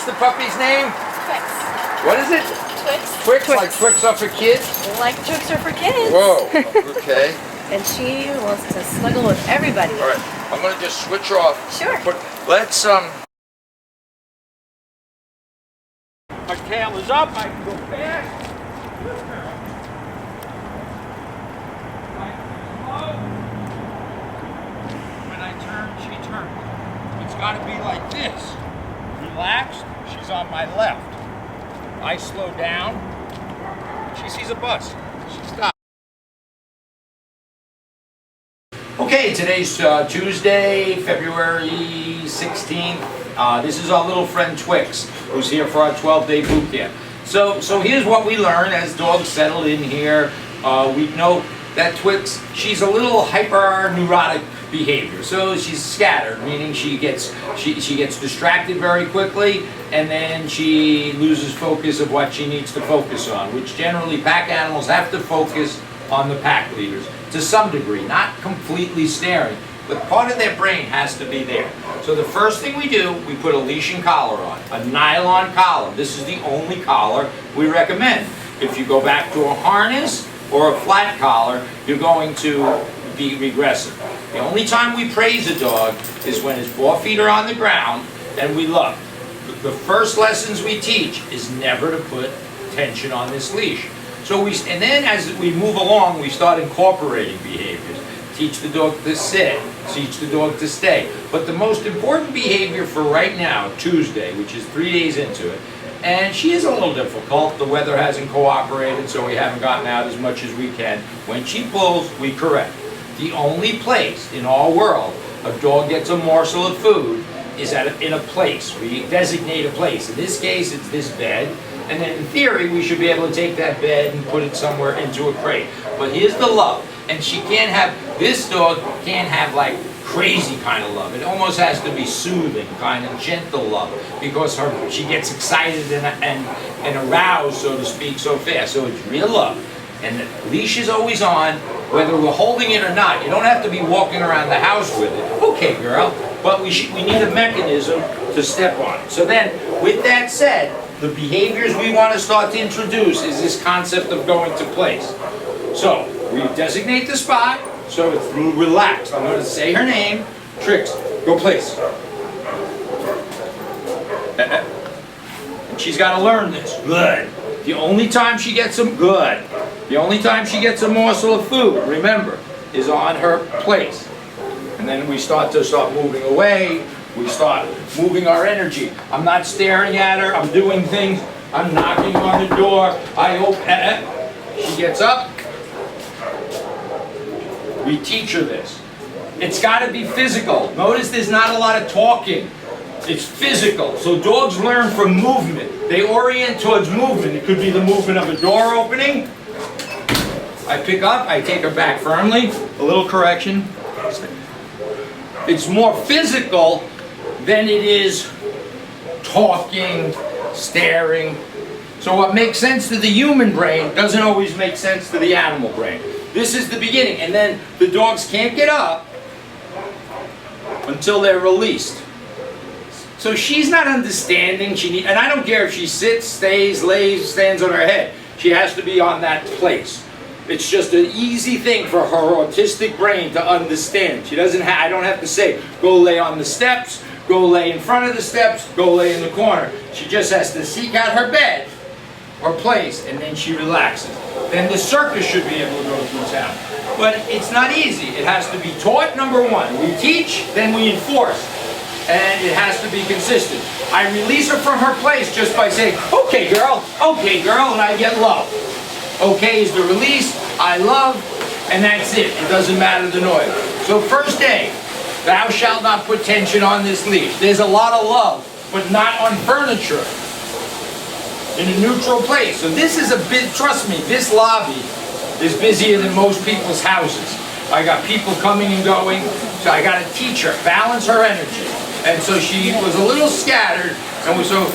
the puppy's name? Twix. What is it? Twix. Twix, like Twix are for kids? Like Twix are for kids. Whoa, okay. And she wants to snuggle with everybody. All right, I'm gonna just switch off. Sure. Let's, My tail is up, I can go fast. When I turn, she turns. It's gotta be like this. Relaxed, she's on my left. I slow down, she sees a bus, she stops. Okay, today's Tuesday, February 16th. This is our little friend Twix, who's here for our 12-day boot camp. So here's what we learn as dogs settle in here. We know that Twix, she's a little hyper-neurotic behavior. So she's scattered, meaning she gets distracted very quickly, and then she loses focus of what she needs to focus on, which generally pack animals have to focus on the pack leaders to some degree, not completely staring, but part of their brain has to be there. So the first thing we do, we put a leash and collar on, a nylon collar. This is the only collar we recommend. If you go back to a harness or a flat collar, you're going to be regressive. The only time we praise a dog is when his 4 feet are on the ground and we love. The first lessons we teach is never to put tension on this leash. And then as we move along, we start incorporating behaviors. Teach the dog to sit, teach the dog to stay. But the most important behavior for right now, Tuesday, which is 3 days into it, and she is a little difficult. The weather hasn't cooperated, so we haven't gotten out as much as we can. When she pulls, we correct. The only place in our world a dog gets a morsel of food is in a place. We designate a place. In this case, it's this bed. And then in theory, we should be able to take that bed and put it somewhere into a crate. But here's the love. And she can't have, this dog can't have like crazy kind of love. It almost has to be soothing, kind of gentle love, because she gets excited and aroused, so to speak, so fast. So it's real love. And the leash is always on, whether we're holding it or not. You don't have to be walking around the house with it. Okay, girl. But we need a mechanism to step on it. So then, with that said, the behaviors we want to start to introduce is this concept of going to place. So, we designate the spot, so it's relaxed. I'm going to say her name, Trix, go place. And she's got to learn this. Good. The only time she gets the only time she gets a morsel of food, remember, is on her place. And then we start moving away. We start moving our energy. I'm not staring at her. I'm doing things. I'm knocking on the door. I open. She gets up. We teach her this. It's got to be physical. Notice there's not a lot of talking. It's physical. So dogs learn from movement. They orient towards movement. It could be the movement of a door opening. I pick up. I take her back firmly. A little correction. It's more physical than it is talking, staring. So what makes sense to the human brain doesn't always make sense to the animal brain. This is the beginning, and then the dogs can't get up until they're released. So she's not understanding, and I don't care if she sits, stays, lays, stands on her head. She has to be on that place. It's just an easy thing for her autistic brain to understand. I don't have to say, go lay on the steps, go lay in front of the steps, go lay in the corner. She just has to seek out her bed or place, and then she relaxes. Then the circus should be able to go through town. But it's not easy. It has to be taught, number one. We teach, then we enforce. And it has to be consistent. I release her from her place just by saying, okay girl, and I get love. Okay is the release, I love, and that's it. It doesn't matter the noise. So first day, thou shalt not put tension on this leash. There's a lot of love, but not on furniture. In a neutral place. So this is a bit, trust me, this lobby is busier than most people's houses. I got people coming and going, so I got to teach her, balance her energy. And so she was a little scattered, and so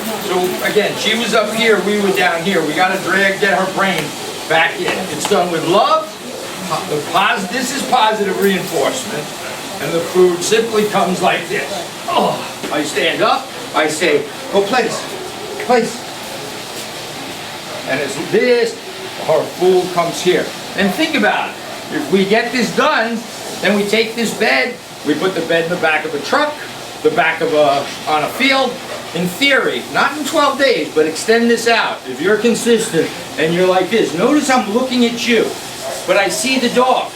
again, she was up here, we were down here. We got to get her brain back in. It's done with love. This is positive reinforcement, and the food simply comes like this. Oh, I stand up, I say, go place. place. And as this, her food comes here. And think about it. If we get this done, then we take this bed, we put the bed in the back of a truck, the back of on a field. In theory, not in 12 days, but extend this out. If you're consistent and you're like this, notice I'm looking at you, but I see the dog.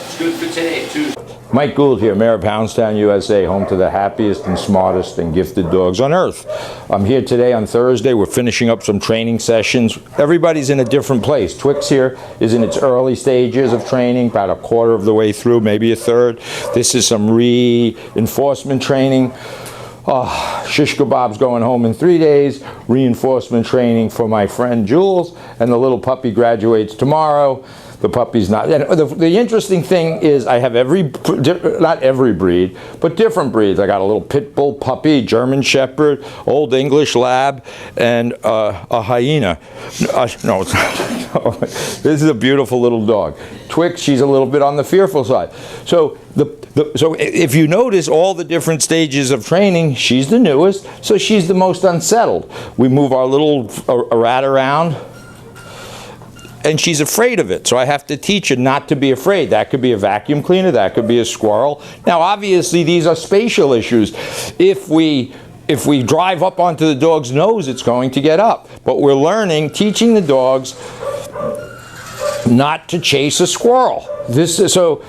It's good for today, too. Mike Gould here, Mayor of Hounds Town USA, home to the happiest and smartest and gifted dogs on earth. I'm here today on Thursday. We're finishing up some training sessions. Everybody's in a different place. Twix here is in its early stages of training, about a quarter of the way through, maybe a third. This is some reinforcement training. Shish kebab's going home in 3 days. Reinforcement training for my friend Jules, and the little puppy graduates tomorrow. The puppy's not. And the interesting thing is I have not every breed, but different breeds. I got a little pit bull puppy, German Shepherd, Old English Lab, and a hyena. No, it's not. No. This is a beautiful little dog. Twix, she's a little bit on the fearful side. So so if you notice all the different stages of training, she's the newest, so she's the most unsettled. We move our little rat around, and she's afraid of it, so I have to teach her not to be afraid. That could be a vacuum cleaner, that could be a squirrel. Now, obviously, these are spatial issues. If we drive up onto the dog's nose, it's going to get up. But we're learning, teaching the dogs not to chase a squirrel. This is so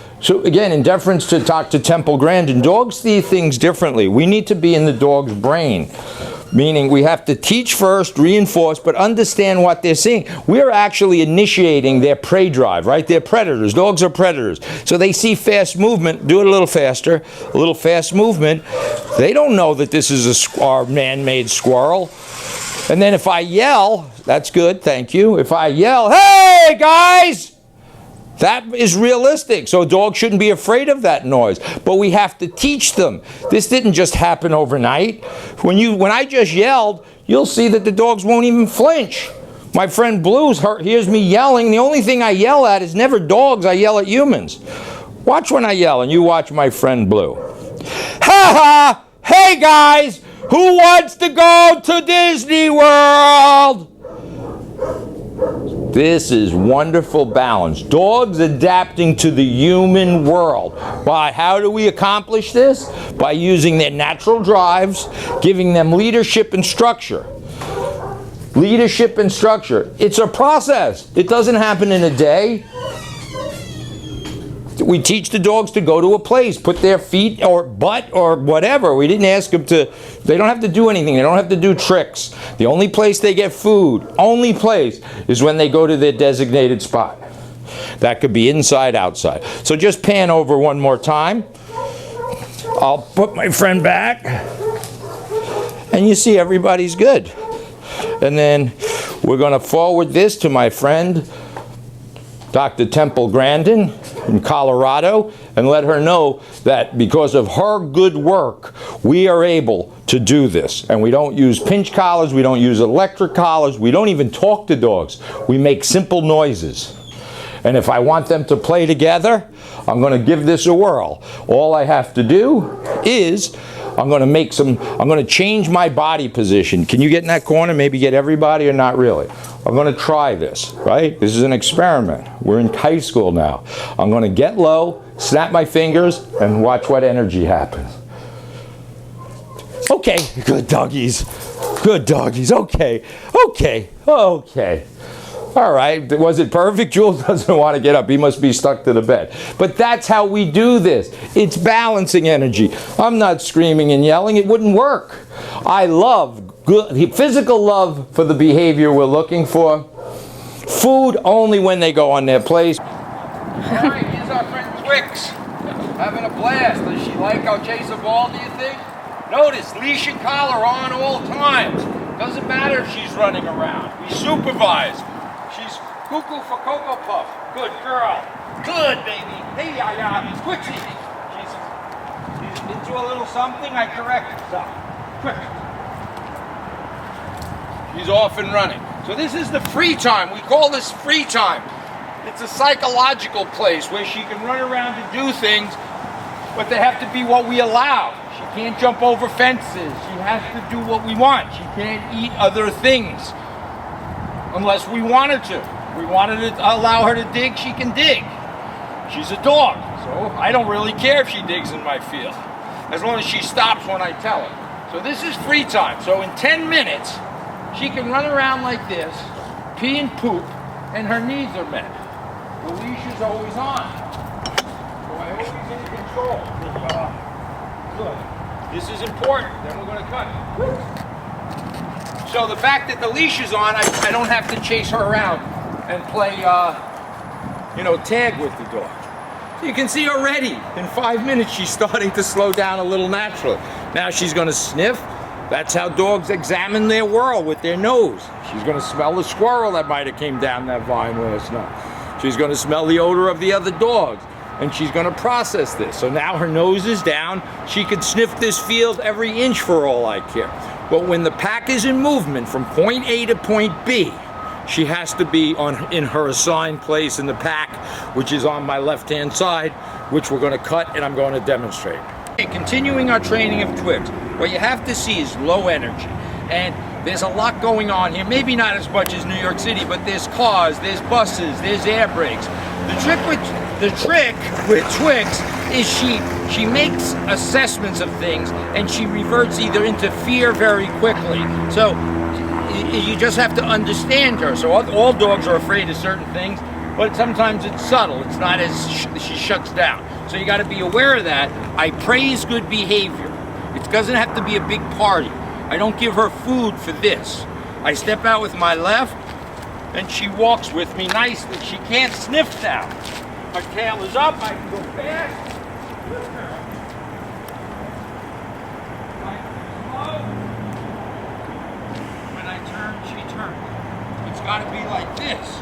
again, in deference to Dr. Temple Grandin, dogs see things differently. We need to be in the dog's brain. Meaning we have to teach first, reinforce, but understand what they're seeing. We're actually initiating their prey drive, right? They're predators. Dogs are predators. So they see fast movement. Do it a little faster. A little fast movement. They don't know that this is our man-made squirrel. And then if I yell, that's good, thank you. If I yell, hey, guys! That is realistic, so a dog shouldn't be afraid of that noise. But we have to teach them. This didn't just happen overnight. When I just yelled, you'll see that the dogs won't even flinch. My friend Blues hears me yelling. The only thing I yell at is never dogs, I yell at humans. Watch when I yell, and you watch my friend Blue. Ha ha! Hey guys! Who wants to go to Disney World? This is wonderful balance. Dogs adapting to the human world. How do we accomplish this? By using their natural drives, giving them leadership and structure. Leadership and structure. It's a process. It doesn't happen in a day. We teach the dogs to go to a place, put their feet or butt or whatever. We didn't ask them to, they don't have to do anything. They don't have to do tricks. The only place they get food, only place, is when they go to their designated spot. That could be inside, outside. So just pan over one more time. I'll put my friend back. And you see everybody's good. And then we're going to forward this to my friend, Dr. Temple Grandin in Colorado, and let her know that because of her good work, we are able to do this. And we don't use pinch collars, we don't use electric collars, we don't even talk to dogs. We make simple noises. And if I want them to play together, I'm going to give this a whirl. All I have to do is I'm going to change my body position. Can you get in that corner? Maybe get everybody or not really? I'm going to try this, right? This is an experiment. We're in high school now. I'm going to get low, snap my fingers, and watch what energy happens. Okay, good doggies. Good doggies. Okay. All right, was it perfect? Jules doesn't want to get up. He must be stuck to the bed. But that's how we do this. It's balancing energy. I'm not screaming and yelling. It wouldn't work. I love good physical love for the behavior we're looking for. Food only when they go on their place. All right, here's our friend Twix. Having a blast. Does she like our chase a ball, do you think? Notice, leash and collar on all times. Doesn't matter if she's running around. We supervise. She's cuckoo for Cocoa Puff. Good girl. Good, baby. Hey, Twixie. She's into a little something. I correct her. Quick. She's off and running. So this is the free time. We call this free time. It's a psychological place where she can run around and do things, but they have to be what we allow. She can't jump over fences. She has to do what we want. She can't eat other things unless we wanted to. If we wanted to allow her to dig, she can dig. She's a dog, so I don't really care if she digs in my field, as long as she stops when I tell her. So this is free time. So in 10 minutes, she can run around like this, pee and poop, and her needs are met. The leash is always on. So I always in control. Good. This is important. Then we're going to cut it. So the fact that the leash is on, I don't have to chase her around and play, tag with the dog. So you can see already, in 5 minutes, she's starting to slow down a little naturally. Now she's going to sniff. That's how dogs examine their world, with their nose. She's going to smell the squirrel that might have came down that vine last night. She's going to smell the odor of the other dogs, and she's going to process this. So now her nose is down. She can sniff this field every inch for all I care. But when the pack is in movement from point A to point B, she has to be in her assigned place in the pack, which is on my left-hand side, which we're going to cut and I'm going to demonstrate. Okay, continuing our training of Twix, what you have to see is low energy. And there's a lot going on here. Maybe not as much as New York City, but there's cars, there's buses, there's air brakes. The trick with Twix is she makes assessments of things and she reverts either into fear very quickly. So you just have to understand her. So all dogs are afraid of certain things, but sometimes it's subtle. It's not as she shuts down. So you got to be aware of that. I praise good behavior. It doesn't have to be a big party. I don't give her food for this. I step out with my left, and she walks with me nicely. She can't sniff now. Her tail is up. I can go fast. When I turn, she turns. It's got to be like this.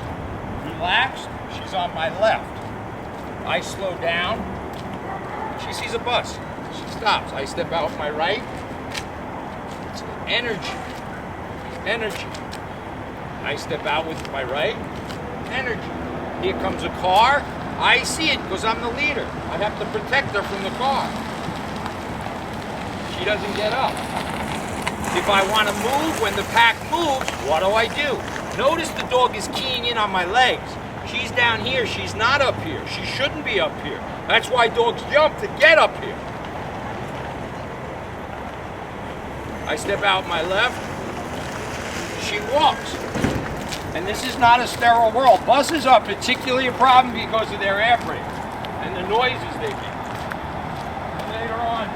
Relaxed. She's on my left. I slow down. She sees a bus. She stops. I step out with my right. It's energy. Energy. I step out with my right. Energy. Here comes a car. I see it because I'm the leader. I have to protect her from the car. She doesn't get up. If I want to move, when the pack moves, what do? Notice the dog is keying in on my legs. She's down here. She's not up here. She shouldn't be up here. That's why dogs jump, to get up here. I step out my left. She walks. And this is not a sterile world. Buses are particularly a problem because of their air brakes and the noises they make. Later on,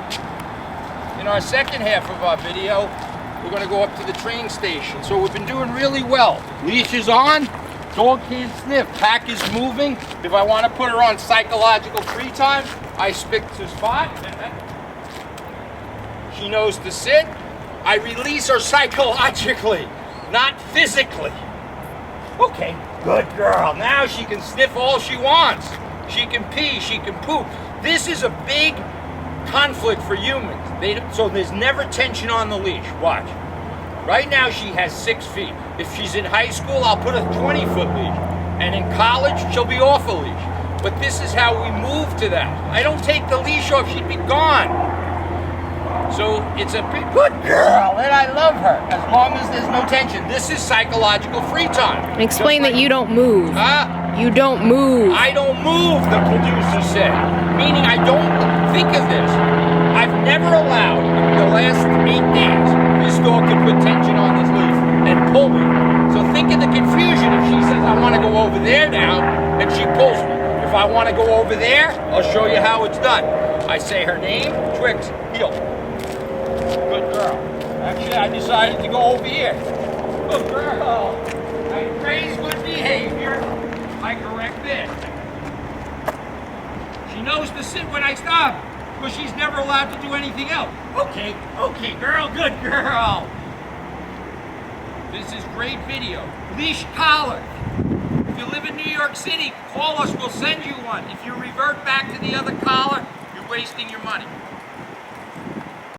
in our second half of our video, we're going to go up to the train station. So we've been doing really well. Leash is on. Dog can't sniff. Pack is moving. If I want to put her on psychological free time, I pick the spot. She knows to sit. I release her psychologically, not physically. Okay, good girl. Now she can sniff all she wants. She can pee, she can poop. This is a big conflict for humans. So there's never tension on the leash. Watch. Right now she has 6 feet. If she's in high school, I'll put a 20-foot leash. And in college, she'll be off a leash. But this is how we move to that. I don't take the leash off, she'd be gone. So it's a big good girl, and I love her, as long as there's no tension. This is psychological free time. Explain that you don't move. You don't move. I don't move, the producer said. Meaning I don't think of this. I've never allowed, in the last 8 days, this dog to put tension on this leash and pull me. So think of the confusion if she says, I want to go over there now, and she pulls me. If I want to go over there, I'll show you how it's done. I say her name, Twix, heel. Good girl. Actually, I decided to go over here. Good girl. I praise good behavior. I correct this. She knows to sit when I stop, because she's never allowed to do anything else. Okay, girl, good girl. This is great video. Leash collar. If you live in New York City, call us, we'll send you one. If you revert back to the other collar, you're wasting your money.